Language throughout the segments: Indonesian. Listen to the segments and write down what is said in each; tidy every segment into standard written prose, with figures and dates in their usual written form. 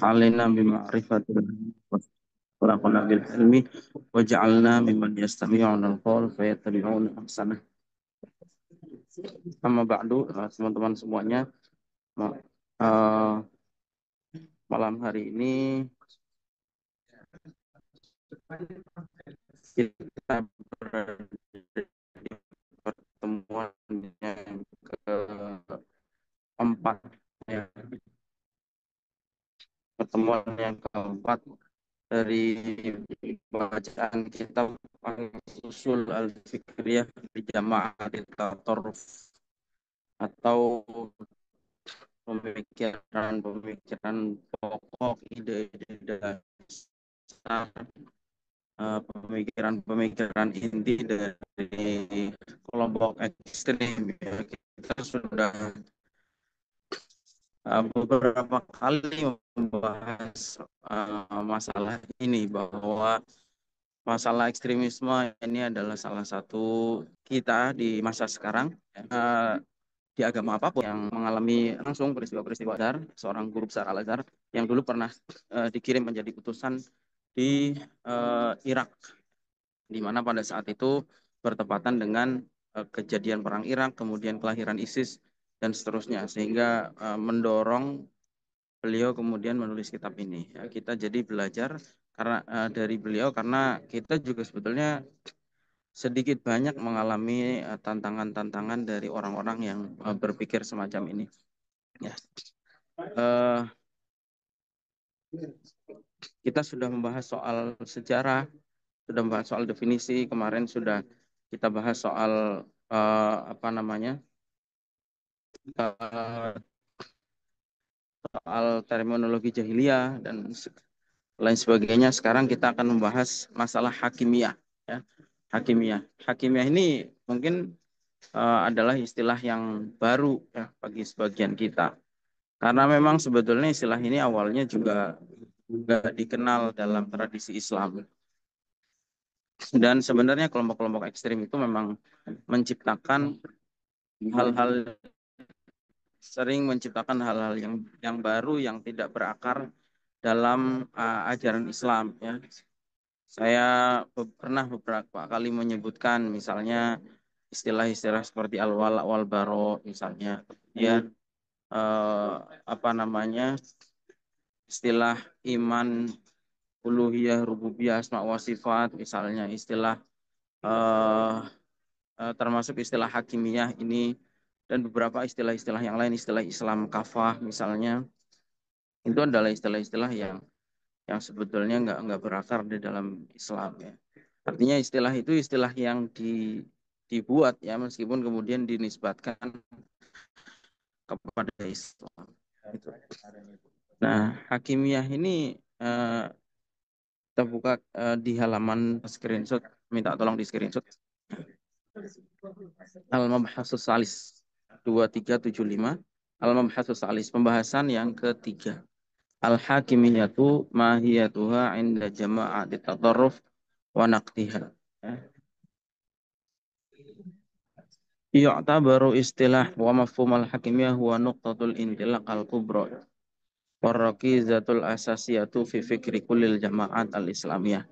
علينا بمعرفة ورقنا بالعلم وجعلنا ممن يستمعون القول فيتبعون أحسنه. Amma ba'du, teman-teman semuanya, eh, malam hari ini kita berada di pertemuan yang keempat, ya. Pertemuan yang keempat dari bacaan kitab Usul Al-Fikriyah di Jama'at Tatarruf, atau pemikiran-pemikiran pokok, ide-ide dasar, pemikiran-pemikiran inti dari kelompok ekstrim, ya. Kita sudah beberapa kali membahas masalah ini, bahwa masalah ekstremisme ini adalah salah satu kita di masa sekarang, di agama apapun, yang mengalami langsung peristiwa-peristiwa Azhar, seorang guru besar Al-Azhar yang dulu pernah dikirim menjadi utusan di Irak, di mana pada saat itu bertepatan dengan kejadian perang Irak, kemudian kelahiran ISIS dan seterusnya, sehingga mendorong beliau kemudian menulis kitab ini. Ya, kita jadi belajar karena dari beliau, karena kita juga sebetulnya sedikit banyak mengalami tantangan-tantangan dari orang-orang yang berpikir semacam ini. Ya. Uh, kita sudah membahas soal sejarah, sudah membahas soal definisi, kemarin sudah kita bahas soal apa namanya, soal terminologi jahiliyah dan lain sebagainya. Sekarang kita akan membahas masalah hakimiyah, ya. Hakimiyah ini mungkin adalah istilah yang baru, ya, bagi sebagian kita. Karena memang sebetulnya istilah ini awalnya juga dikenal dalam tradisi Islam. Dan sebenarnya kelompok-kelompok ekstrim itu memang menciptakan hal-hal, sering menciptakan hal-hal yang baru, yang tidak berakar dalam ajaran Islam, ya. Saya pernah beberapa kali menyebutkan misalnya istilah-istilah seperti al-wala wal baro, misalnya, ya, apa namanya, istilah iman uluhiyah rububiyah asma wa sifat, misalnya istilah eh, termasuk istilah hakimiyah ini, dan beberapa istilah-istilah yang lain, istilah Islam kafah misalnya, itu adalah istilah-istilah yang sebetulnya nggak berakar di dalam Islam, ya. Artinya istilah itu istilah yang dibuat, ya, meskipun kemudian dinisbatkan kepada Islam. Gitu. Nah, hakimiyah ini kita buka di halaman screenshot, minta tolong di screenshot. Al-Mabhasus Salis 2375. Al-Mabhasus Salis, pembahasan yang ketiga. Al-Hakimiyatu mahiyatuha inda jama'at tatarruf wa naqtiha. Yu'tabaru istilah wa mafhum al-hakimiyah huwa nuqtatul intilaq al-kubra warraqizatul asasiyatu fi fikri kullil jama'at al-islamiyah.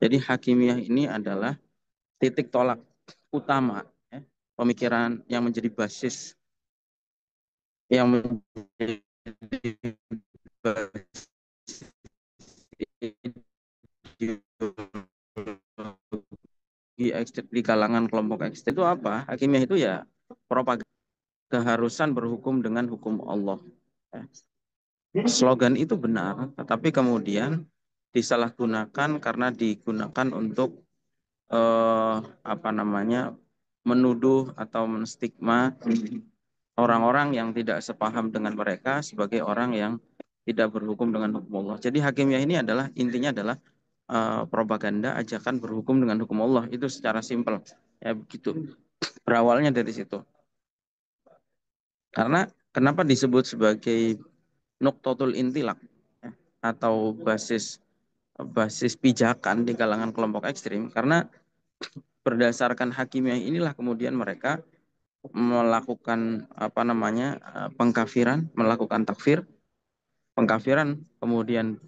Jadi hakimiyah ini adalah titik tolak utama, ya, pemikiran yang menjadi basis, yang menjadi basis di kalangan kelompok ekstrem itu apa? Hakimiyah itu ya propaganda keharusan berhukum dengan hukum Allah. Slogan itu benar, tetapi kemudian disalahgunakan karena digunakan untuk apa namanya, menuduh atau menstigma orang-orang yang tidak sepaham dengan mereka sebagai orang yang tidak berhukum dengan hukum Allah. Jadi hakimiyah ini adalah intinya adalah propaganda ajakan berhukum dengan hukum Allah, itu secara simpel, ya, begitu. Berawalnya dari situ. Karena kenapa disebut sebagai nuqtatul intilak, ya, atau basis basis pijakan di kalangan kelompok ekstrim, karena berdasarkan hakimiyah inilah kemudian mereka melakukan apa namanya, pengkafiran, melakukan takfir pengkafiran kemudian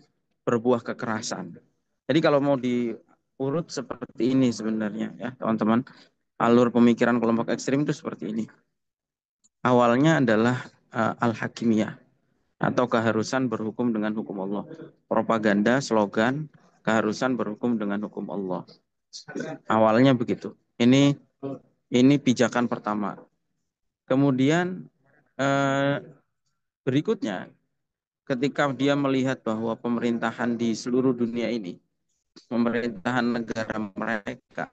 berbuah kekerasan. Jadi kalau mau diurut seperti ini sebenarnya ya teman-teman, alur pemikiran kelompok ekstrim itu seperti ini. Awalnya adalah al-hakimiyah atau keharusan berhukum dengan hukum Allah. Propaganda, slogan, keharusan berhukum dengan hukum Allah. Awalnya begitu. Ini pijakan pertama. Kemudian eh, berikutnya, ketika dia melihat bahwa pemerintahan di seluruh dunia ini, pemerintahan negara mereka,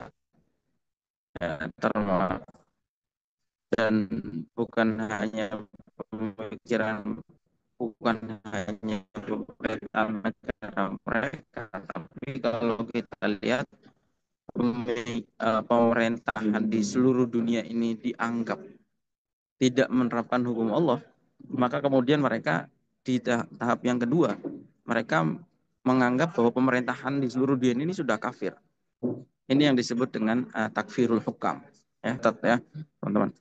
ya, dan bukan hanya pemikiran, bukan hanya pemerintahan negara mereka, tapi kalau kita lihat pemerintahan di seluruh dunia ini dianggap tidak menerapkan hukum Allah, maka kemudian mereka di tahap yang kedua, mereka menganggap bahwa pemerintahan di seluruh dunia ini sudah kafir. Ini yang disebut dengan takfirul hukam. Ya, ya teman-teman.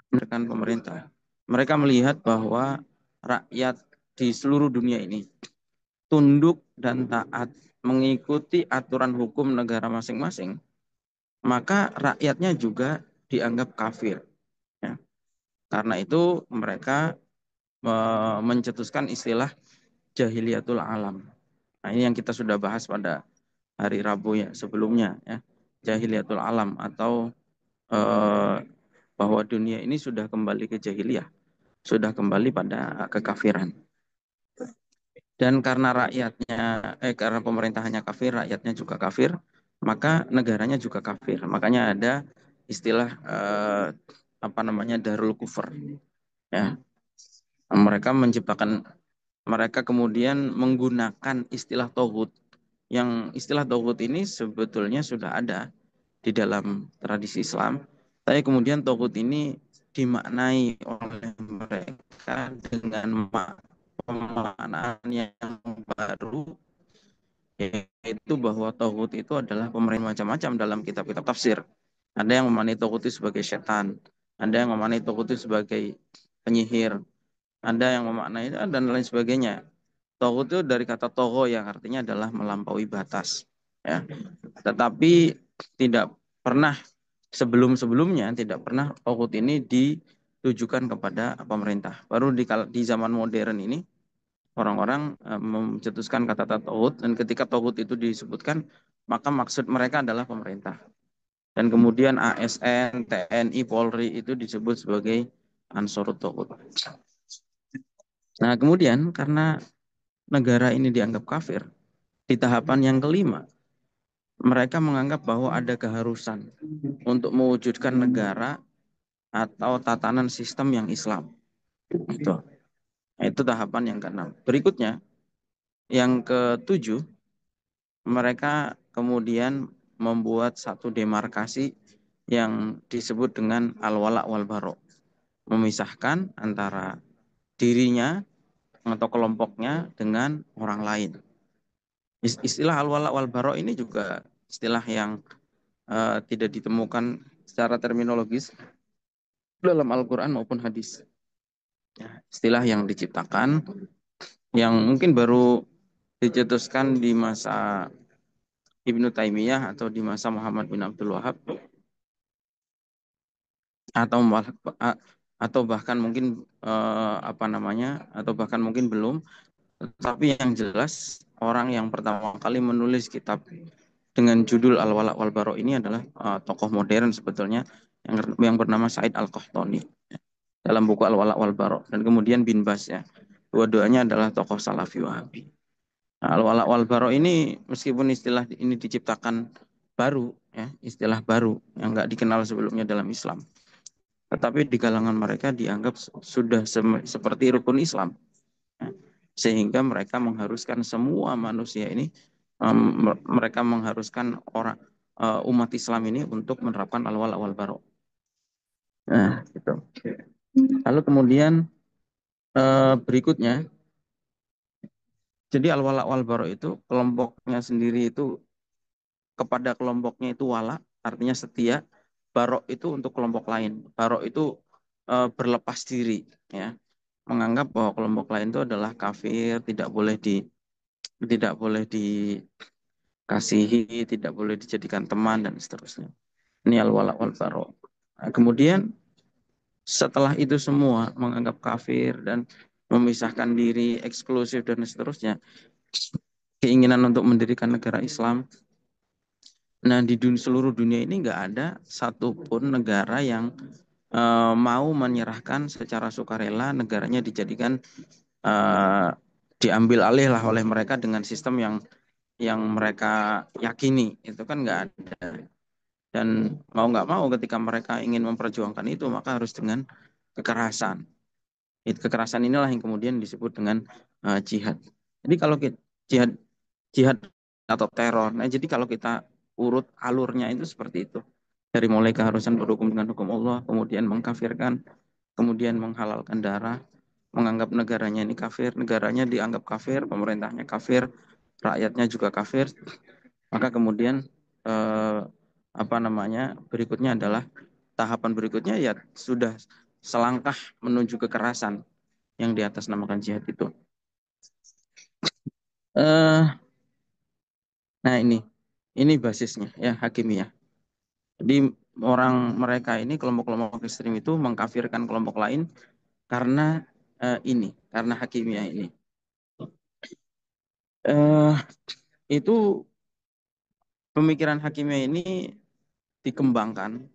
Dengan pemerintah. Mereka melihat bahwa rakyat di seluruh dunia ini tunduk dan taat mengikuti aturan hukum negara masing-masing, maka rakyatnya juga dianggap kafir. Ya. Karena itu mereka mencetuskan istilah jahiliyatul alam. Nah, ini yang kita sudah bahas pada hari Rabu ya sebelumnya ya. Jahiliyatul alam atau eh, bahwa dunia ini sudah kembali ke jahiliyah, sudah kembali pada kekafiran. Dan karena pemerintahannya kafir, rakyatnya juga kafir, maka negaranya juga kafir. Makanya ada istilah apa namanya darul kufur. Ya, mereka menciptakan, mereka kemudian menggunakan istilah tauhid. Yang istilah tauhid ini sebetulnya sudah ada di dalam tradisi Islam. Tapi kemudian tauhid ini dimaknai oleh mereka dengan pemaknaan yang baru, yaitu bahwa tauhid itu adalah pemerintah macam-macam dalam kitab-kitab tafsir. Ada yang memaknai tauhid itu sebagai setan, ada yang memaknai tauhid itu sebagai penyihir, ada yang memaknai dan lain sebagainya. Tauhid itu dari kata togo yang artinya adalah melampaui batas. Ya. Tetapi tidak pernah sebelum-sebelumnya tidak pernah tauhid ini ditujukan kepada pemerintah. Baru di zaman modern ini orang-orang mencetuskan kata tauhid, dan ketika tauhid itu disebutkan maka maksud mereka adalah pemerintah. Dan kemudian ASN, TNI, Polri itu disebut sebagai Ansarut Tauhid. Nah, kemudian karena negara ini dianggap kafir, di tahapan yang kelima, mereka menganggap bahwa ada keharusan untuk mewujudkan negara atau tatanan sistem yang Islam. Itu, itu tahapan yang keenam. Berikutnya, yang ketujuh, mereka kemudian membuat satu demarkasi yang disebut dengan al-wala wal bara, memisahkan antara dirinya atau kelompoknya dengan orang lain. Istilah al-wala wal bara ini juga istilah yang tidak ditemukan secara terminologis dalam Al-Quran maupun hadis. Ya, istilah yang diciptakan, yang mungkin baru dicetuskan di masa Ibnu Taimiyah atau di masa Muhammad bin Abdul Wahab, atau atau bahkan mungkin apa namanya, atau bahkan mungkin belum. Tapi yang jelas orang yang pertama kali menulis kitab dengan judul Al-Wala wal Bara ini adalah tokoh modern sebetulnya yang bernama Said Al-Qahtani dalam buku Al-Wala wal Bara, dan kemudian Bin Bas ya. Dua-duanya adalah tokoh Salafi Wahabi. Nah, Al-Wala wal Bara ini meskipun istilah ini diciptakan baru ya, istilah baru yang nggak dikenal sebelumnya dalam Islam, tetapi di kalangan mereka dianggap sudah seperti rukun Islam. Ya. Sehingga mereka mengharuskan semua manusia ini, mereka mengharuskan umat Islam ini untuk menerapkan al-wala wal bara. Nah, gitu. Lalu kemudian berikutnya, jadi al-wala wal bara itu kelompoknya sendiri itu kepada kelompoknya itu wala, artinya setia. Barok itu untuk kelompok lain. Barok itu berlepas diri, ya. menganggap bahwa kelompok lain itu adalah kafir, tidak boleh dikasihi, tidak boleh dijadikan teman dan seterusnya. Ini al-wala wal bara. Nah, kemudian setelah itu semua menganggap kafir dan memisahkan diri, eksklusif dan seterusnya, keinginan untuk mendirikan negara Islam. Nah, di seluruh dunia ini nggak ada satupun negara yang mau menyerahkan secara sukarela negaranya dijadikan eh, diambil alih lah oleh mereka dengan sistem yang mereka yakini. Itu kan nggak ada. Dan mau nggak mau ketika mereka ingin memperjuangkan itu maka harus dengan kekerasan. Kekerasan inilah yang kemudian disebut dengan jihad. Jadi kalau kita, jihad jihad atau teror. Nah, jadi kalau kita urut alurnya itu seperti itu. Dari mulai keharusan berhukum dengan hukum Allah, kemudian mengkafirkan, kemudian menghalalkan darah, menganggap negaranya ini kafir, negaranya dianggap kafir, pemerintahnya kafir, rakyatnya juga kafir, maka kemudian eh, apa namanya berikutnya adalah tahapan berikutnya ya sudah selangkah menuju kekerasan yang di atas namakan jihad itu. Eh, nah ini basisnya ya hakimiyah. Jadi orang mereka ini kelompok-kelompok ekstrim itu mengkafirkan kelompok lain karena karena hakimiyah ini. Eh, itu pemikiran hakimiyah ini dikembangkan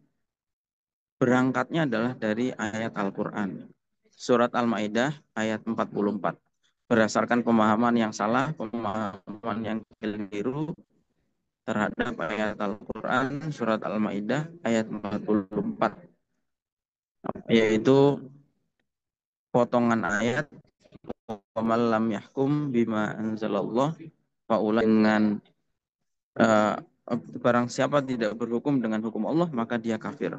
berangkatnya adalah dari ayat Al-Qur'an. Surat Al-Maidah ayat 44. Berdasarkan pemahaman yang salah, pemahaman yang keliru terhadap ayat Al-Qur'an surat Al-Maidah ayat 44, yaitu potongan ayat wa lam yahkum bima anzalallah faulai dengan eh, barang siapa tidak berhukum dengan hukum Allah maka dia kafir.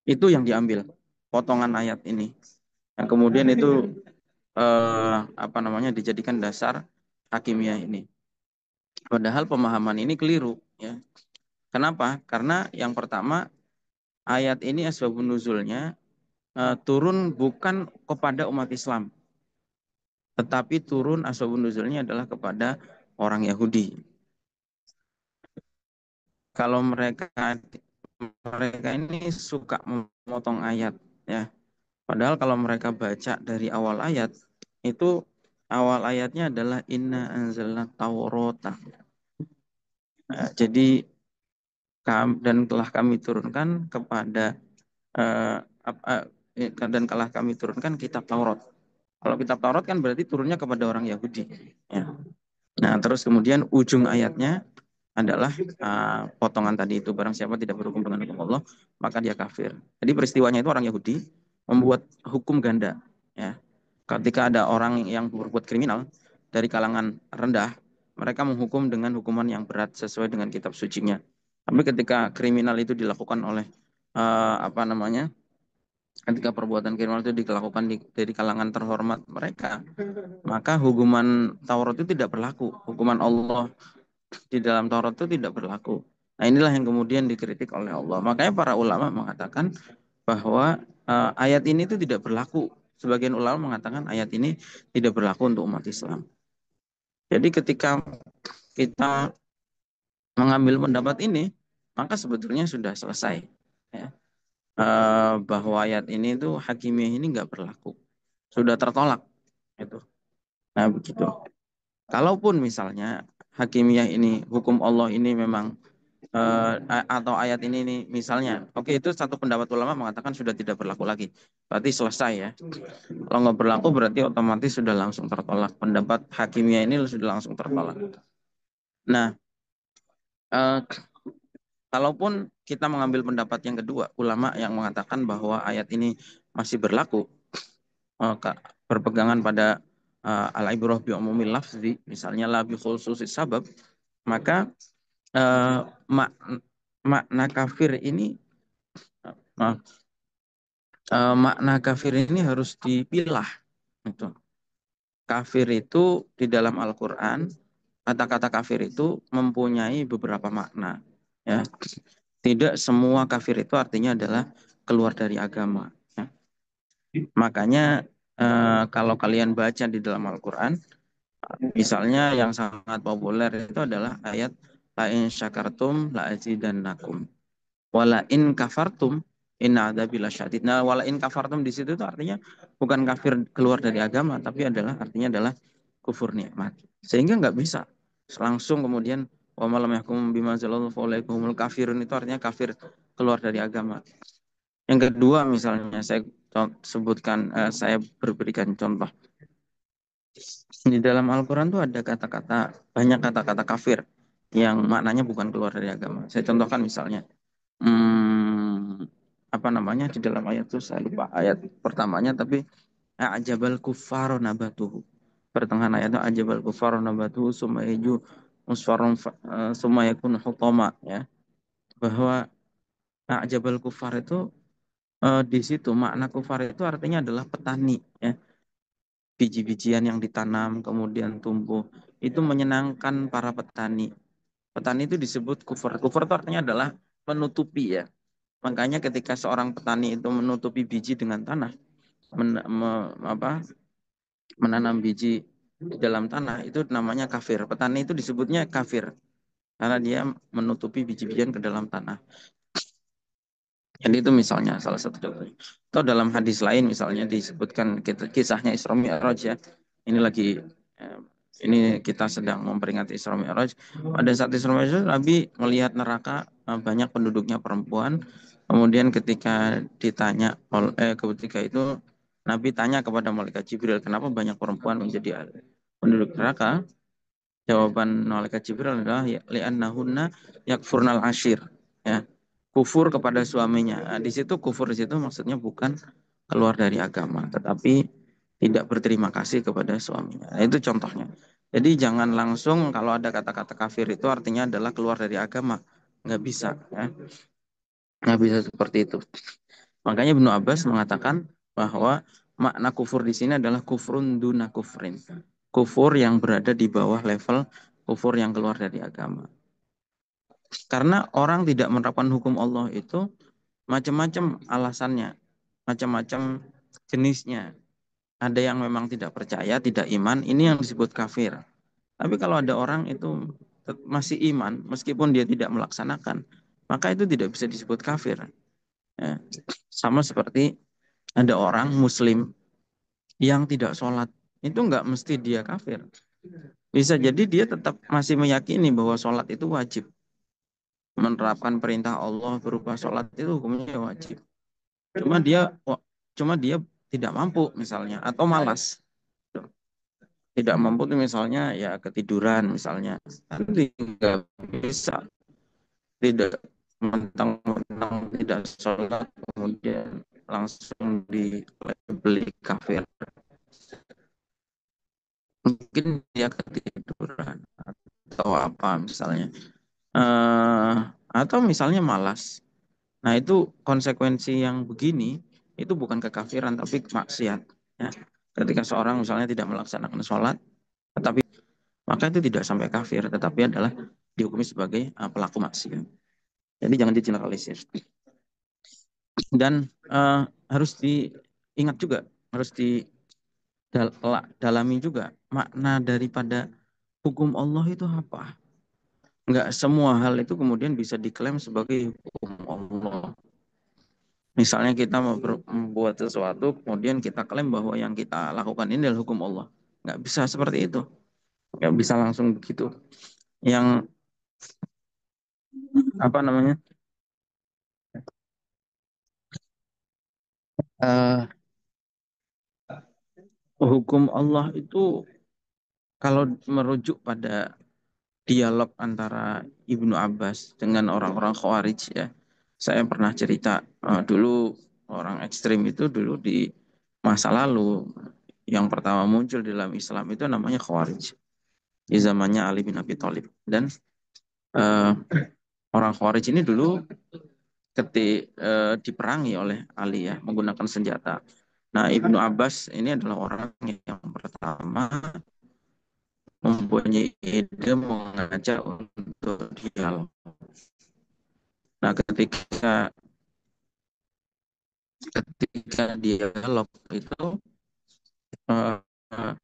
Itu yang diambil potongan ayat ini. Yang kemudian itu apa namanya dijadikan dasar hakimiyah ini. Padahal pemahaman ini keliru ya. Kenapa? Karena yang pertama ayat ini asbabun nuzulnya turun bukan kepada umat Islam, tetapi turun asbabun nuzulnya adalah kepada orang Yahudi. Kalau mereka ini suka memotong ayat ya. Padahal kalau mereka baca dari awal ayat itu awal ayatnya adalah inna anzalna taurata. Nah, jadi dan telah kami turunkan kepada eh, dan telah kami turunkan kitab Taurat. Kalau kitab Taurat kan berarti turunnya kepada orang Yahudi. Ya. Nah, terus kemudian ujung ayatnya adalah potongan tadi itu barang siapa tidak berhukum dengan hukum Allah maka dia kafir. Jadi peristiwanya itu orang Yahudi membuat hukum ganda ya. Ketika ada orang yang berbuat kriminal dari kalangan rendah, mereka menghukum dengan hukuman yang berat sesuai dengan kitab sucinya. Tapi ketika kriminal itu dilakukan oleh apa namanya? Ketika perbuatan kriminal itu dilakukan dari kalangan terhormat mereka, maka hukuman Taurat itu tidak berlaku. Hukuman Allah di dalam Taurat itu tidak berlaku. Nah, inilah yang kemudian dikritik oleh Allah. Makanya para ulama mengatakan bahwa ayat ini itu tidak berlaku. Sebagian ulama mengatakan ayat ini tidak berlaku untuk umat Islam. Jadi ketika kita mengambil pendapat ini, maka sebetulnya sudah selesai. Ya. Bahwa ayat ini itu hakimiyah ini nggak berlaku. Sudah tertolak. Itu. Nah begitu. Kalaupun misalnya hakimiyah ini, hukum Allah ini memang atau ayat ini nih misalnya, oke itu satu pendapat ulama mengatakan sudah tidak berlaku lagi, berarti selesai ya. Kalau nggak berlaku berarti otomatis sudah langsung tertolak. Pendapat hakimiyah ini sudah langsung tertolak. Nah, eh, kalaupun kita mengambil pendapat yang kedua, ulama yang mengatakan bahwa ayat ini masih berlaku, berpegangan pada al-ibrah bi umumil lafzi, misalnya la bi khususis sabab, maka eh, mak makna kafir ini maaf, makna kafir ini harus dipilah. Itu. Kafir itu di dalam Al-Quran, kata-kata kafir itu mempunyai beberapa makna. Ya. Tidak semua kafir itu artinya adalah keluar dari agama. Ya. Makanya kalau kalian baca di dalam Al-Quran, misalnya yang sangat populer itu adalah ayat la in syakartum la azidannakum wala in kafartum inna adzabi lasyadid. Nah, wala in kafartum di situ itu artinya bukan kafir keluar dari agama, tapi artinya adalah kufur nikmat. Sehingga nggak bisa langsung kemudian wa malam yahkum bima anzalallahu faulaikumul kafirun itu artinya kafir keluar dari agama. Yang kedua misalnya saya sebutkan, saya berikan contoh. Di dalam Al-Quran tuh ada banyak kata-kata kafir yang maknanya bukan keluar dari agama. Saya contohkan misalnya, hmm, apa namanya di dalam ayat itu saya lupa ayat pertamanya, tapi ajabal kuffaro nabatuhu. Pertengahan ayatnya ajabal kuffaro nabatuhu sumayju musfarun sumayakun hutama, ya, bahwa ajabal kuffar itu, di situ makna kufar itu artinya adalah petani, ya, biji-bijian yang ditanam kemudian tumbuh itu menyenangkan para petani. Petani itu disebut kufur. Kufur itu artinya adalah menutupi, ya. Makanya ketika seorang petani itu menutupi biji dengan tanah, men, me, apa, menanam biji di dalam tanah, itu namanya kafir. Petani itu disebutnya kafir karena dia menutupi biji-bijian ke dalam tanah. Jadi itu misalnya salah satu contohnya. Atau dalam hadis lain misalnya disebutkan kisahnya Isra Mi'raj, ya. Ini lagi, eh, ini kita sedang memperingati Isra Mi'raj. Pada saat Isra Mi'raj Nabi melihat neraka, banyak penduduknya perempuan. Kemudian ketika itu Nabi tanya kepada malaikat Jibril, kenapa banyak perempuan menjadi penduduk neraka? Jawaban malaikat Jibril adalah li'annahunna yakfurnal ashir, ya. Kufur kepada suaminya. Nah, di situ kufur di situ maksudnya bukan keluar dari agama, tetapi tidak berterima kasih kepada suaminya. Nah, itu contohnya. Jadi jangan langsung kalau ada kata-kata kafir itu artinya adalah keluar dari agama. Nggak bisa, ya. Nggak bisa seperti itu. Makanya Ibnu Abbas mengatakan bahwa makna kufur di sini adalah kufrun duna kufrin. Kufur yang berada di bawah level kufur yang keluar dari agama. Karena orang tidak menerapkan hukum Allah itu macam-macam alasannya, macam-macam jenisnya. Ada yang memang tidak percaya, tidak iman, ini yang disebut kafir. Tapi kalau ada orang itu masih iman, meskipun dia tidak melaksanakan, maka itu tidak bisa disebut kafir. Ya. Sama seperti ada orang Muslim yang tidak sholat, itu nggak mesti dia kafir. Bisa jadi dia tetap masih meyakini bahwa sholat itu wajib. Menerapkan perintah Allah berupa sholat itu hukumnya wajib. Cuma dia cuma dia tidak mampu misalnya atau malas. Tidak mampu itu misalnya ya ketiduran misalnya. Kan tidak bisa, tidak mentang-mentang tidak sholat kemudian langsung dibeli kafir. Mungkin dia ketiduran atau apa misalnya. eh atau misalnya malas. Nah, itu konsekuensi yang begini itu bukan kekafiran tapi maksiat, ya. Ketika seorang misalnya tidak melaksanakan sholat, tetapi maka itu tidak sampai kafir, tetapi adalah dihukumi sebagai pelaku maksiat. Jadi jangan digeneralisir. Dan harus diingat juga, harus didalami juga makna daripada hukum Allah itu apa. Enggak semua hal itu kemudian bisa diklaim sebagai hukum Allah. Misalnya kita membuat sesuatu, kemudian kita klaim bahwa yang kita lakukan ini adalah hukum Allah. Nggak bisa seperti itu. Nggak bisa langsung begitu. Yang apa namanya, eh, hukum Allah itu kalau merujuk pada dialog antara Ibnu Abbas dengan orang-orang Khawarij, ya. Saya pernah cerita, dulu orang ekstrim itu dulu di masa lalu yang pertama muncul dalam Islam itu namanya Khawarij di zamannya Ali bin Abi Thalib. Dan eh, orang Khawarij ini dulu diperangi oleh Ali, ya, menggunakan senjata. Nah, Ibnu Abbas ini adalah orang yang pertama mempunyai ide mengajak untuk dialog. Nah, ketika dialog itu eh, eh,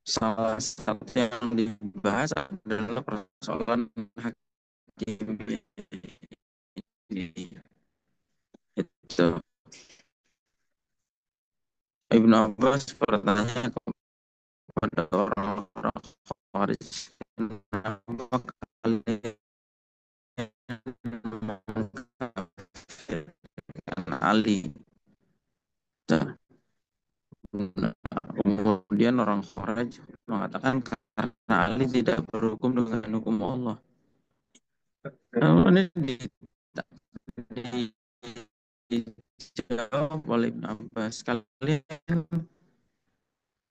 salah satu yang dibahas adalah persoalan hakim ini. Itu Ibnu Abbas bertanya kepada orang-orang Khawarij, kenapa kalian mengkafirkan Ali? Nah, kemudian orang Khawarij mengatakan karena Ali tidak berhukum dengan hukum Allah. Ini dijawab oleh Ibn Abbas, kalian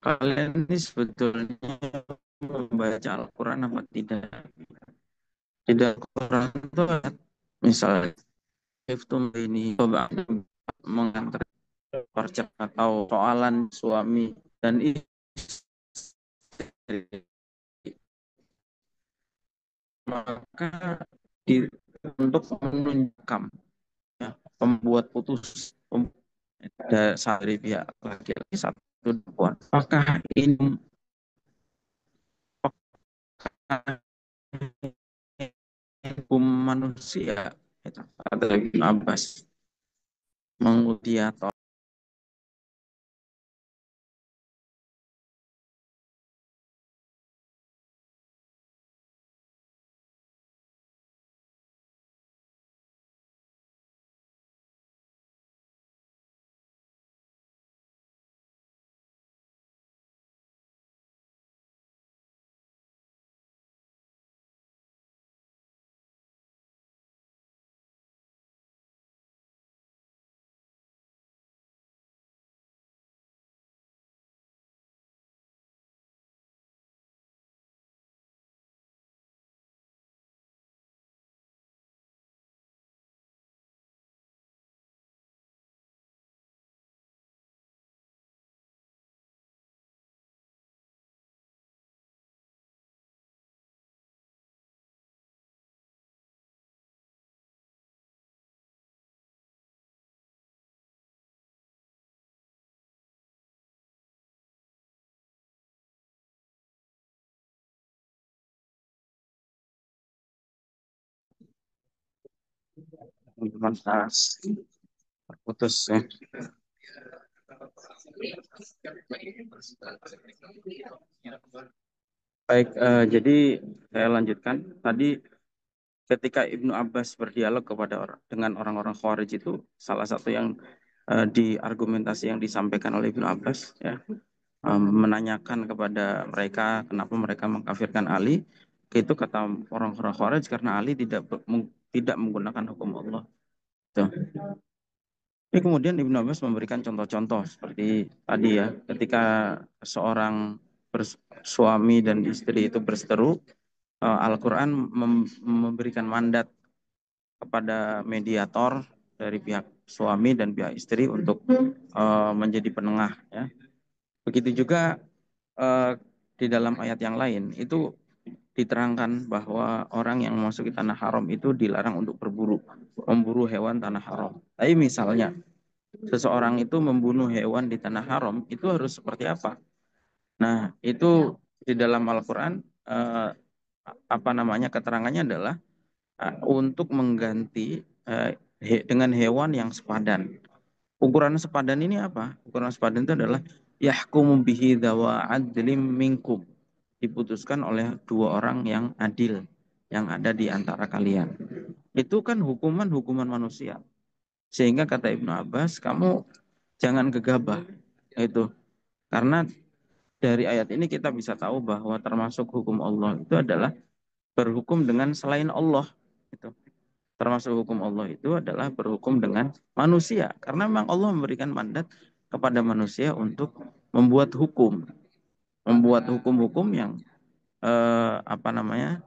kalian ini sebetulnya membaca Al-Quran apa tidak? Tidak, Al-Quran itu misalnya Iftum ini coba mengantar percepat atau soalan suami dan istri, maka di, untuk menunjukkan ya, pembuat putus dari pihak laki-laki satu perempuan, apakah ini hukum manusia? Itu kata Ibn Abbas menguji atau mantas putus ya. Baik, jadi saya lanjutkan. Tadi ketika Ibnu Abbas berdialog dengan orang-orang Khawarij itu salah satu yang di argumentasi yang disampaikan oleh Ibnu Abbas ya, menanyakan kepada mereka kenapa mereka mengkafirkan Ali. Itu kata orang-orang Khawarij karena Ali tidak menggunakan hukum Allah. Tuh. Tapi kemudian Ibnu Abbas memberikan contoh-contoh seperti tadi ya, ketika seorang suami dan istri itu berseteru, Al-Quran memberikan mandat kepada mediator dari pihak suami dan pihak istri untuk menjadi penengah ya. Begitu juga eh, di dalam ayat yang lain itu diterangkan bahwa orang yang memasuki tanah haram itu dilarang untuk memburu hewan tanah haram. Tapi misalnya seseorang itu membunuh hewan di tanah haram, itu harus seperti apa? Nah, itu di dalam Al-Quran, eh, apa namanya, keterangannya adalah untuk mengganti dengan hewan yang sepadan. Ukuran sepadan ini apa? Ukuran sepadan itu adalah yahkumu bihi dawa adlim minkum. Diputuskan oleh dua orang yang adil yang ada di antara kalian. Itu kan hukuman-hukuman manusia. Sehingga kata Ibnu Abbas, kamu jangan gegabah. Itu karena dari ayat ini kita bisa tahu bahwa termasuk hukum Allah itu adalah berhukum dengan selain Allah. Itu termasuk hukum Allah itu adalah berhukum dengan manusia. Karena memang Allah memberikan mandat kepada manusia untuk membuat hukum-hukum yang apa namanya,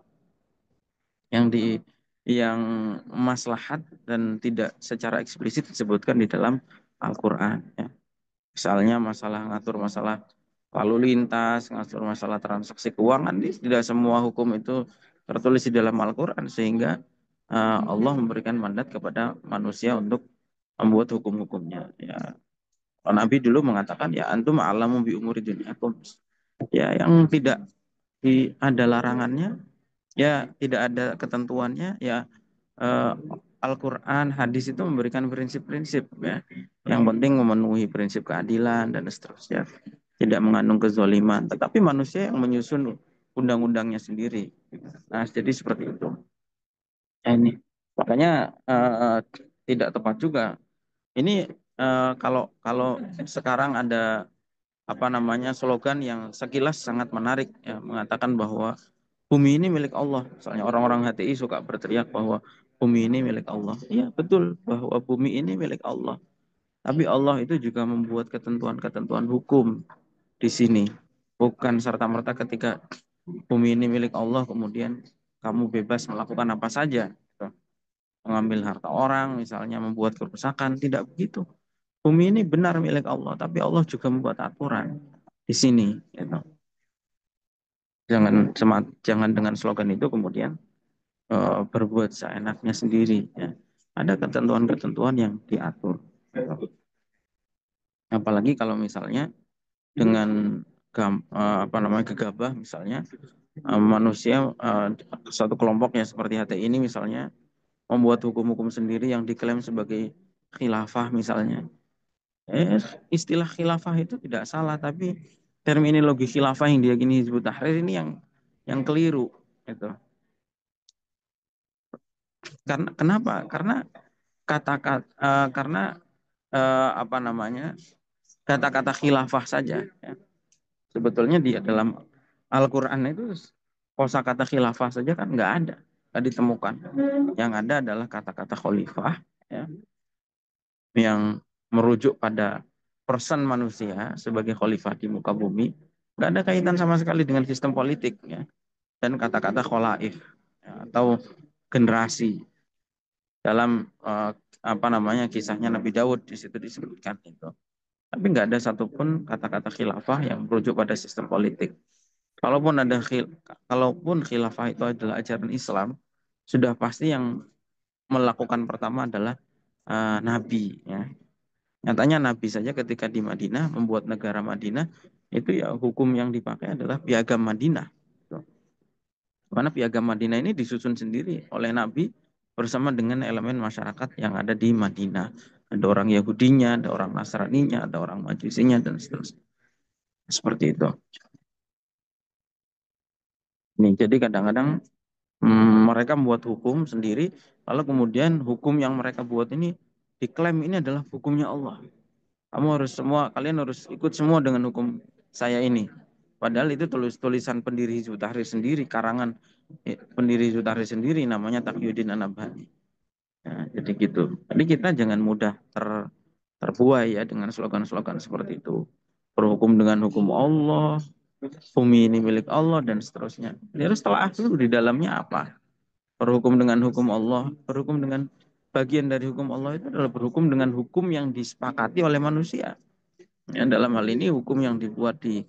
yang di yang maslahat dan tidak secara eksplisit disebutkan di dalam Al-Quran. Ya. Misalnya ngatur masalah lalu lintas, ngatur masalah transaksi keuangan, tidak semua hukum itu tertulis di dalam Al-Quran sehingga Allah memberikan mandat kepada manusia untuk membuat hukum-hukumnya. Ya, Nabi dulu mengatakan ya antum a'lamu bi umuri dunyakum. Ya yang tidak ada larangannya, ya tidak ada ketentuannya, ya eh, Al-Quran, hadis itu memberikan prinsip-prinsip ya. Yang penting memenuhi prinsip keadilan dan seterusnya. Tidak mengandung kezaliman, tetapi manusia yang menyusun undang-undangnya sendiri. Nah, jadi seperti itu. Ini makanya tidak tepat juga. Ini kalau kalau sekarang ada apa namanya slogan yang sekilas sangat menarik ya, mengatakan bahwa bumi ini milik Allah. Misalnya orang-orang HTI suka berteriak bahwa bumi ini milik Allah. Iya, betul bahwa bumi ini milik Allah. Tapi Allah itu juga membuat ketentuan-ketentuan hukum di sini. Bukan serta-merta ketika bumi ini milik Allah kemudian kamu bebas melakukan apa saja. Gitu. Mengambil harta orang, misalnya membuat kerusakan, tidak begitu. Bumi ini benar milik Allah, tapi Allah juga membuat aturan di sini. Gitu. Jangan dengan slogan itu kemudian berbuat seenaknya sendiri. Ya. Ada ketentuan-ketentuan yang diatur. Gitu. Apalagi kalau misalnya dengan apa namanya gegabah misalnya manusia satu kelompoknya seperti HTI ini misalnya membuat hukum-hukum sendiri yang diklaim sebagai khilafah misalnya. Istilah khilafah itu tidak salah, tapi terminologi khilafah yang diyakini Hizbut Tahrir ini yang keliru. Gitu. Karena kenapa? Karena apa namanya kata-kata khilafah saja. Ya. Sebetulnya di dalam Al-Quran itu kosakata khilafah saja kan nggak ada, nggak ditemukan. Yang ada adalah kata-kata khalifah ya, yang merujuk pada person manusia sebagai khalifah di muka bumi, nggak ada kaitan sama sekali dengan sistem politik ya. Dan kata-kata kholaif ya, atau generasi dalam apa namanya kisahnya Nabi Daud di situ disebutkan itu. Tapi nggak ada satupun kata-kata khilafah yang merujuk pada sistem politik. Kalaupun ada kalaupun khilafah itu adalah ajaran Islam, sudah pasti yang melakukan pertama adalah Nabi. Ya. Nyatanya Nabi saja ketika di Madinah membuat negara Madinah itu ya hukum yang dipakai adalah piagam Madinah. Karena piagam Madinah ini disusun sendiri oleh Nabi bersama dengan elemen masyarakat yang ada di Madinah. Ada orang Yahudinya, ada orang Nasraninya, ada orang Majusinya dan seterusnya. Seperti itu. Nih, jadi kadang-kadang mereka membuat hukum sendiri, lalu kemudian hukum yang mereka buat ini diklaim ini adalah hukumnya Allah. Kalian harus ikut semua dengan hukum saya ini. Padahal itu tulisan pendiri Hizbut Tahrir sendiri, karangan pendiri Hizbut Tahrir sendiri namanya Taqiyuddin An-Nabhani. Ya, jadi gitu. Jadi kita jangan mudah terbuai ya dengan slogan-slogan seperti itu. Berhukum dengan hukum Allah, bumi ini milik Allah dan seterusnya. Jadi harus telah dulu di dalamnya apa. Berhukum dengan hukum Allah, berhukum dengan bagian dari hukum Allah itu adalah berhukum dengan hukum yang disepakati oleh manusia. Ya, dalam hal ini hukum yang dibuat di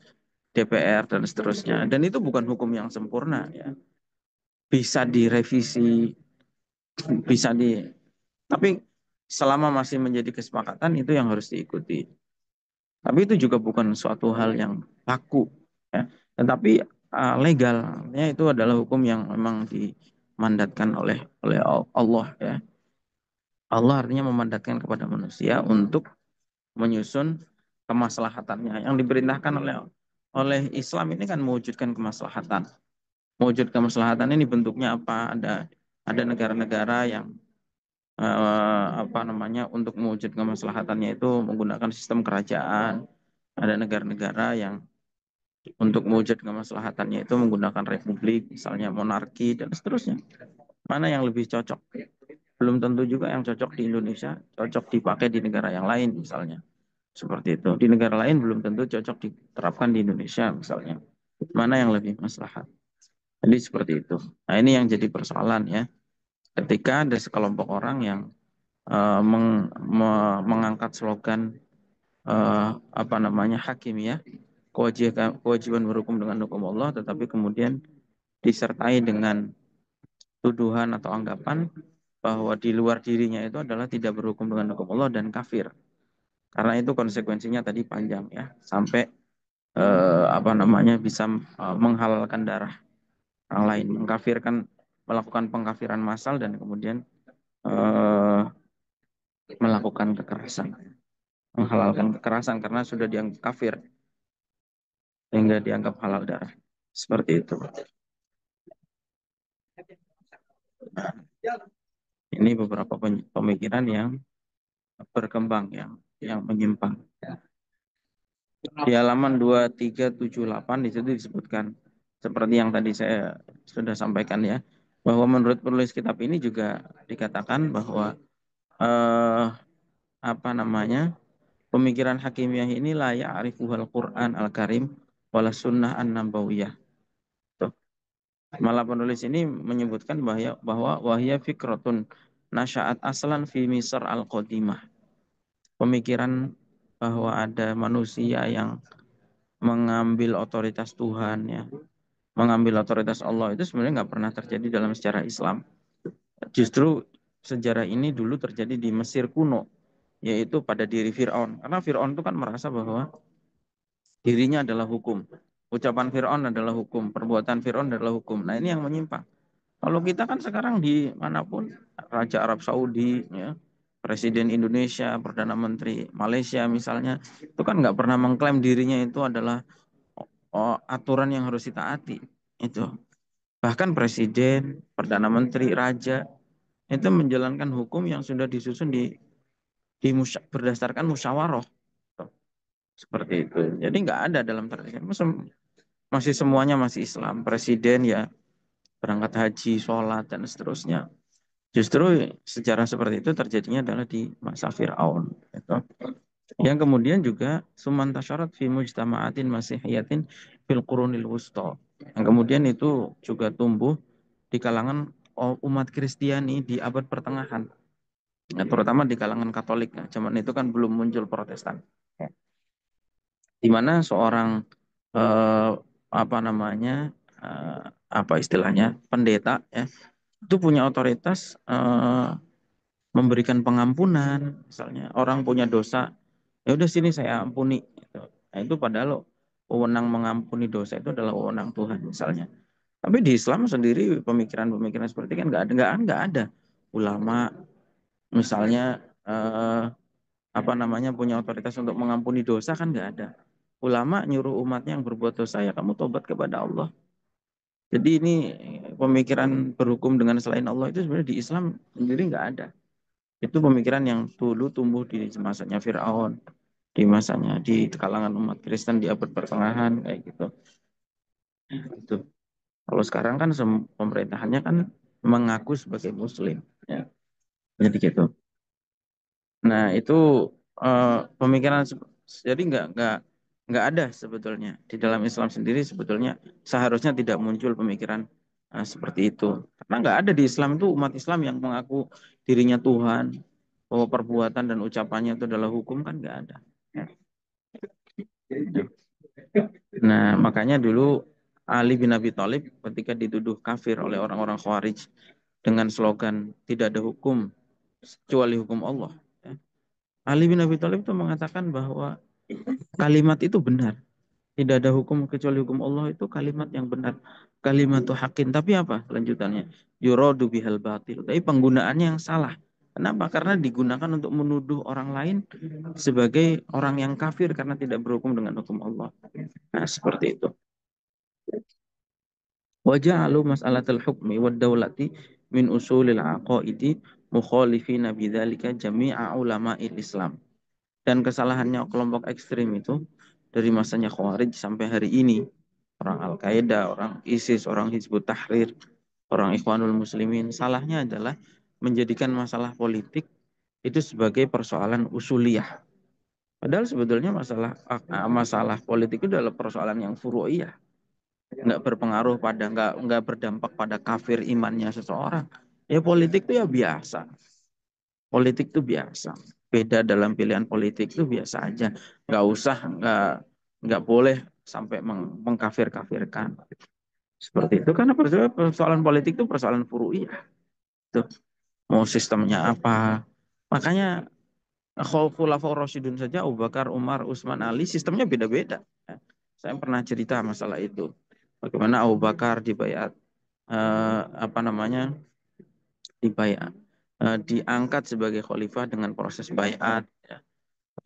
DPR dan seterusnya. Dan itu bukan hukum yang sempurna ya. Bisa direvisi, bisa di tapi selama masih menjadi kesepakatan itu yang harus diikuti. Tapi itu juga bukan suatu hal yang baku ya. Tetapi legalnya itu adalah hukum yang memang dimandatkan oleh Allah ya. Allah artinya memandatkan kepada manusia untuk menyusun kemaslahatannya. Yang diperintahkan oleh Islam ini kan mewujudkan kemaslahatan. Mewujud kemaslahatan ini bentuknya apa? Ada negara-negara yang apa namanya untuk mewujud kemaslahatannya itu menggunakan sistem kerajaan. Ada negara-negara yang untuk mewujud kemaslahatannya itu menggunakan republik, misalnya monarki dan seterusnya. Mana yang lebih cocok? Belum tentu juga yang cocok di Indonesia cocok dipakai di negara yang lain misalnya. Seperti itu. Di negara lain belum tentu cocok diterapkan di Indonesia misalnya. Mana yang lebih maslahat? Jadi seperti itu. Nah ini yang jadi persoalan ya. Ketika ada sekelompok orang yang mengangkat slogan apa namanya hakimiyah, kewajiban berhukum dengan hukum Allah, tetapi kemudian disertai dengan tuduhan atau anggapan bahwa di luar dirinya itu adalah tidak berhukum dengan hukum Allah dan kafir. Karena itu konsekuensinya tadi panjang ya, sampai apa namanya bisa menghalalkan darah orang lain, mengkafirkan, melakukan pengkafiran massal dan kemudian eh, melakukan kekerasan, menghalalkan kekerasan karena sudah dianggap kafir sehingga dianggap halal darah. Seperti itu. Nah, ini beberapa pemikiran yang berkembang yang menyimpang. Di halaman 2378 di situ disebutkan seperti yang tadi saya sudah sampaikan ya, bahwa menurut penulis kitab ini juga dikatakan bahwa eh, apa namanya, pemikiran hakimiyah ini layak arifuhal Quran al-Karim wala sunnah an-nabawiyah. Tuh. Malah penulis ini menyebutkan bahwa wahya fikratun nasya'at aslan fi Misr al-Qadimah. Pemikiran bahwa ada manusia yang mengambil otoritas Tuhan ya, mengambil otoritas Allah itu sebenarnya nggak pernah terjadi dalam sejarah Islam. Justru sejarah ini dulu terjadi di Mesir kuno, yaitu pada diri Fir'aun. Karena Fir'aun itu kan merasa bahwa dirinya adalah hukum. Ucapan Fir'aun adalah hukum, perbuatan Fir'aun adalah hukum. Nah ini yang menyimpang. Kalau kita kan sekarang di manapun, Raja Arab Saudi, ya, Presiden Indonesia, Perdana Menteri Malaysia misalnya, itu kan nggak pernah mengklaim dirinya itu adalah aturan yang harus ditaati. Itu. Bahkan Presiden, Perdana Menteri, Raja, itu menjalankan hukum yang sudah disusun berdasarkan musyawarah. Seperti itu. Jadi nggak ada dalam tradisi. Masih semuanya masih Islam. Presiden ya berangkat haji, sholat, dan seterusnya. Justru sejarah seperti itu terjadinya adalah di masa Fir'aun. Gitu. Yang kemudian juga suman tasyarat fi mujtama'atin masihiyatin fil qurunil wusta. Yang kemudian itu juga tumbuh di kalangan umat Kristiani di abad pertengahan. Ya, terutama di kalangan Katolik. Nah, zaman itu kan belum muncul Protestan. Ya. Di mana seorang eh, apa namanya eh, apa istilahnya pendeta ya itu punya otoritas memberikan pengampunan, misalnya orang punya dosa, ya udah sini saya ampuni gitu. Nah, itu padahal wewenang mengampuni dosa itu adalah wewenang Tuhan misalnya. Tapi di Islam sendiri pemikiran-pemikiran seperti kan nggak ada ulama misalnya eh, apa namanya punya otoritas untuk mengampuni dosa kan nggak ada. Ulama nyuruh umatnya yang berbuat dosa ya kamu tobat kepada Allah. Jadi ini pemikiran berhukum dengan selain Allah itu sebenarnya di Islam sendiri nggak ada. Itu pemikiran yang dulu tumbuh di masanya Fir'aun, di masanya di kalangan umat Kristen di abad pertengahan kayak gitu. Itu. Kalau sekarang kan pemerintahannya kan mengaku sebagai Muslim, ya. Jadi gitu. Nah itu eh, pemikiran jadi nggak ada sebetulnya di dalam Islam sendiri sebetulnya seharusnya tidak muncul pemikiran seperti itu. Karena nggak ada di Islam itu umat Islam yang mengaku dirinya Tuhan, bahwa perbuatan dan ucapannya itu adalah hukum kan nggak ada. Ya. Nah, makanya dulu Ali bin Abi Thalib ketika dituduh kafir oleh orang-orang Khawarij dengan slogan tidak ada hukum kecuali hukum Allah. Ya. Ali bin Abi Thalib itu mengatakan bahwa kalimat itu benar. Tidak ada hukum kecuali hukum Allah itu kalimat yang benar. Kalimat itu hakin. Tapi apa lanjutannya? Yuradu bihal batil. Tapi penggunaannya yang salah. Kenapa? Karena digunakan untuk menuduh orang lain sebagai orang yang kafir karena tidak berhukum dengan hukum Allah. Nah, seperti itu. Waja'alu mas'alatul hukmi wad dawlati min usulil aqaidi mukhalifina bidzalika jami'a ulama'il Islam. Dan kesalahannya kelompok ekstrim itu dari masanya Khawarij sampai hari ini, orang Al-Qaeda, orang ISIS, orang Hizbut Tahrir, orang Ikhwanul Muslimin, salahnya adalah menjadikan masalah politik itu sebagai persoalan usuliyah. Padahal sebetulnya masalah politik itu adalah persoalan yang furu'iyah, nggak berpengaruh pada nggak berdampak pada kafir imannya seseorang. Ya politik itu ya biasa. Politik itu biasa. Beda dalam pilihan politik itu biasa aja. Nggak usah, nggak boleh sampai mengkafir-kafirkan. Seperti itu karena persoalan politik itu persoalan furu'iyah. Tuh, mau sistemnya apa. Makanya Khulafaur Rasyidun saja, Abu Bakar, Umar, Utsman, Ali, sistemnya beda-beda. Ya. Saya pernah cerita masalah itu. Bagaimana Abu Bakar dibayat, apa namanya, dibayat, diangkat sebagai khalifah dengan proses bayat. Ya.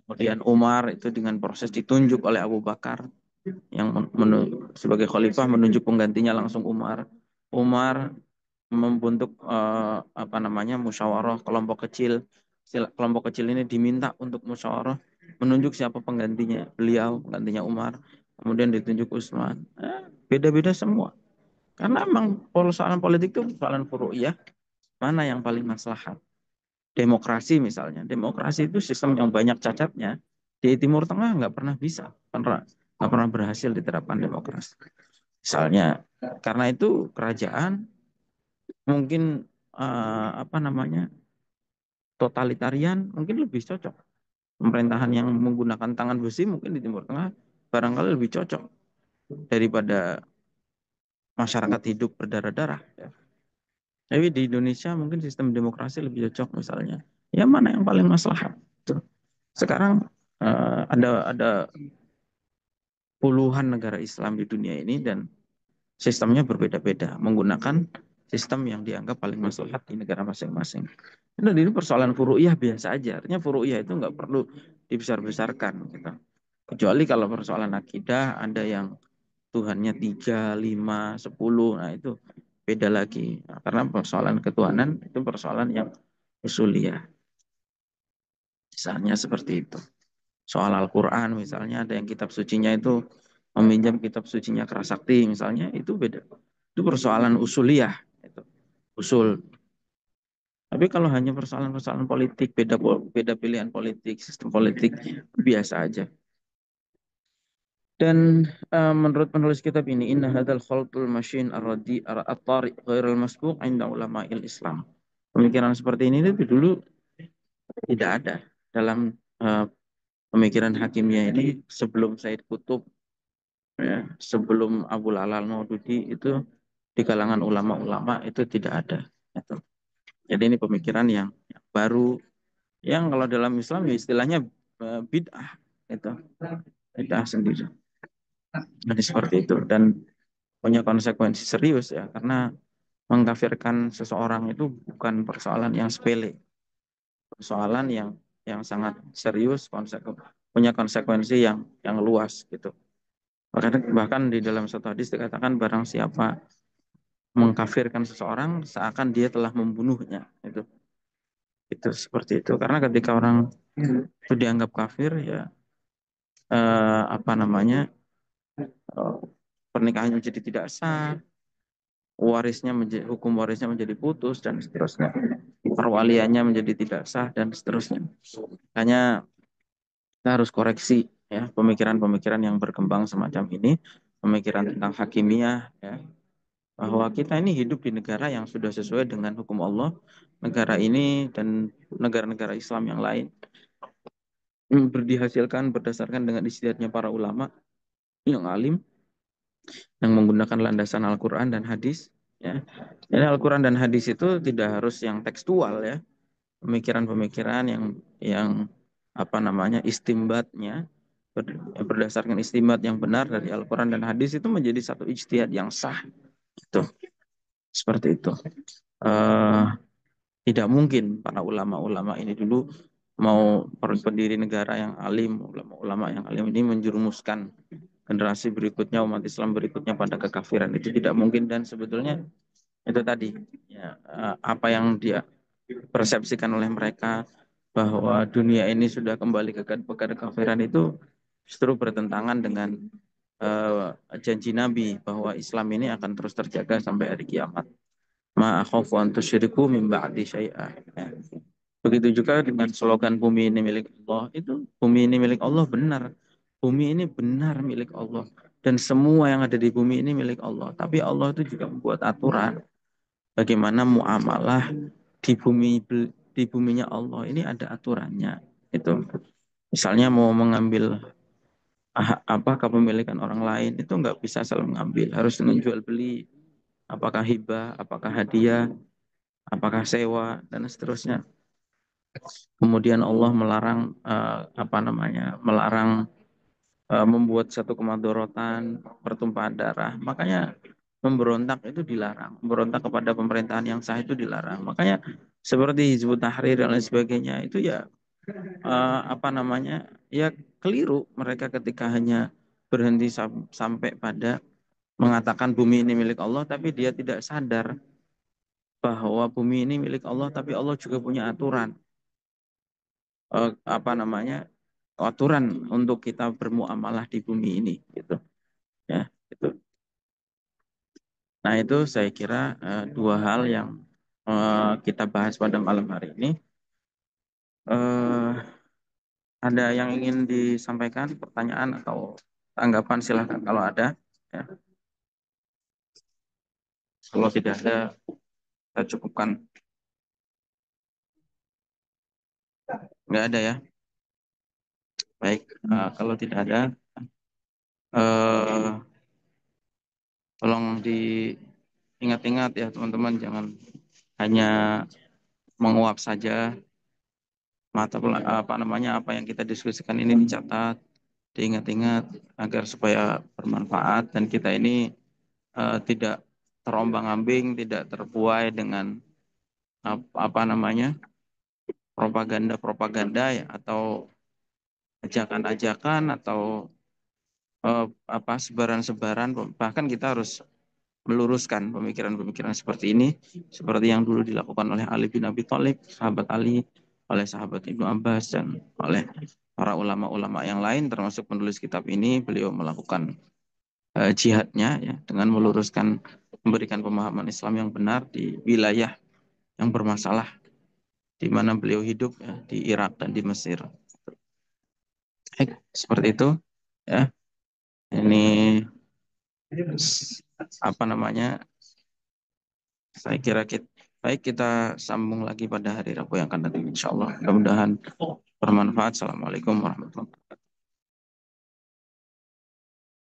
Kemudian Umar itu dengan proses ditunjuk oleh Abu Bakar yang sebagai khalifah menunjuk penggantinya langsung Umar. Umar membentuk apa namanya musyawarah kelompok kecil. Kelompok kecil ini diminta untuk musyawarah menunjuk siapa penggantinya beliau, penggantinya Umar. Kemudian ditunjuk Utsman. Beda-beda semua. Karena memang persoalan politik itu persoalan furu'iyah, mana yang paling maslahat. Demokrasi misalnya, demokrasi itu sistem yang banyak cacatnya. Di Timur Tengah nggak pernah berhasil diterapkan demokrasi. Misalnya, karena itu kerajaan mungkin apa namanya totalitarian mungkin lebih cocok. Pemerintahan yang menggunakan tangan besi mungkin di Timur Tengah barangkali lebih cocok daripada masyarakat hidup berdarah-darah. Ya. Tapi di Indonesia mungkin sistem demokrasi lebih cocok misalnya. Ya mana yang paling maslahat? Tuh. Sekarang ada puluhan negara Islam di dunia ini dan sistemnya berbeda-beda menggunakan sistem yang dianggap paling maslahat di negara masing-masing. Dan ini persoalan furu'iyah biasa aja. Artinya furu'iyah itu nggak perlu dibesar-besarkan. Gitu. Kecuali kalau persoalan akidah ada yang Tuhannya 3, 5, 10. Nah itu beda lagi. Nah, karena persoalan ketuhanan itu persoalan yang usuliyah. Misalnya seperti itu. Soal Al-Quran misalnya ada yang kitab sucinya itu meminjam kitab sucinya Kerasakti misalnya itu beda. Itu persoalan usuliyah. Itu. Usul. Tapi kalau hanya persoalan-persoalan politik, beda pilihan politik, sistem politik, biasa aja. Dan menurut penulis kitab ini, inna hadal khalqul masyin ar-radi at-tariq ghairul masbuq inda ulama'il Islam. Pemikiran seperti ini itu dulu tidak ada dalam pemikiran hakimnya ini sebelum Said Qutb, ya, sebelum Abu Lalal Maududi itu di kalangan ulama-ulama itu tidak ada. Itu. Jadi ini pemikiran yang baru, yang kalau dalam Islam ya istilahnya bid'ah itu bid'ah sendiri. Jadi seperti itu dan punya konsekuensi serius ya karena mengkafirkan seseorang itu bukan persoalan yang sepele, persoalan yang sangat serius, punya konsekuensi yang luas gitu. Bahkan di dalam satu hadis dikatakan barang siapa mengkafirkan seseorang seakan dia telah membunuhnya. Itu seperti itu. Karena ketika orang itu dianggap kafir ya apa namanya eh, pernikahannya menjadi tidak sah, hukum warisnya menjadi putus dan seterusnya. Perwaliannya menjadi tidak sah dan seterusnya. Hanya kita harus koreksi ya pemikiran-pemikiran yang berkembang semacam ini, pemikiran tentang hakimiyah ya, bahwa kita ini hidup di negara yang sudah sesuai dengan hukum Allah, negara ini dan negara-negara Islam yang lain dihasilkan berdasarkan dengan istihadnya para ulama yang alim yang menggunakan landasan Al-Quran dan hadis ya. Jadi Al-Quran dan hadis itu tidak harus yang tekstual ya, pemikiran-pemikiran yang apa namanya istimbatnya berdasarkan istimbat yang benar dari Al-Quran dan hadis itu menjadi satu ijtihad yang sah itu seperti itu. Eh, Tidak mungkin para ulama-ulama ini dulu mau pendiri negara yang alim, ulama-ulama yang alim ini menjerumuskan generasi berikutnya, umat Islam berikutnya pada kekafiran. Itu tidak mungkin dan sebetulnya itu tadi ya, apa yang dia persepsikan oleh mereka bahwa dunia ini sudah kembali ke kekafiran itu justru bertentangan dengan janji Nabi bahwa Islam ini akan terus terjaga sampai hari kiamat. Ma akhafu an tusyriku min ba'di syai'ah. Ya. Begitu juga dengan slogan bumi ini milik Allah. Itu bumi ini milik Allah benar. Bumi ini benar milik Allah. Dan semua yang ada di bumi ini milik Allah. Tapi Allah itu juga membuat aturan bagaimana muamalah di di buminya Allah ini ada aturannya. Itu misalnya mau mengambil apa kepemilikan orang lain itu nggak bisa selalu mengambil, harus dengan jual beli, apakah hibah, apakah hadiah, apakah sewa dan seterusnya. Kemudian Allah melarang apa namanya? Melarang membuat satu kemadorotan, pertumpahan darah. Makanya memberontak itu dilarang. Memberontak kepada pemerintahan yang sah itu dilarang. Makanya seperti Hizbut Tahrir dan lain sebagainya itu ya apa namanya? Ya keliru mereka ketika hanya berhenti sampai pada mengatakan bumi ini milik Allah, tapi dia tidak sadar bahwa bumi ini milik Allah, tapi Allah juga punya aturan, apa namanya, aturan untuk kita bermuamalah di bumi ini, gitu ya. Itu. Nah itu saya kira dua hal yang kita bahas pada malam hari ini. Eh, ada yang ingin disampaikan, pertanyaan atau tanggapan silahkan kalau ada. Ya. Kalau tidak ada, kita cukupkan. Nggak ada ya. Baik, kalau tidak ada, eh, tolong diingat-ingat ya teman-teman, jangan hanya menguap saja. Apa namanya, apa yang kita diskusikan ini dicatat, diingat-ingat agar supaya bermanfaat dan kita ini tidak terombang-ambing, tidak terbuai dengan apa namanya, propaganda-propaganda ya, atau ajakan-ajakan atau apa sebaran-sebaran. Bahkan kita harus meluruskan pemikiran-pemikiran seperti ini, seperti yang dulu dilakukan oleh Ali bin Abi Thalib, sahabat Ali, oleh sahabat Ibnu Abbas, dan oleh para ulama-ulama yang lain, termasuk penulis kitab ini. Beliau melakukan jihadnya ya, dengan meluruskan, memberikan pemahaman Islam yang benar di wilayah yang bermasalah di mana beliau hidup ya, di Irak dan di Mesir. Seperti itu ya. Ini apa namanya? Saya kira baik, kita sambung lagi pada hari Rabu yang akan datang insya Allah. Mudah-mudahan bermanfaat. Assalamualaikum warahmatullahi wabarakatuh.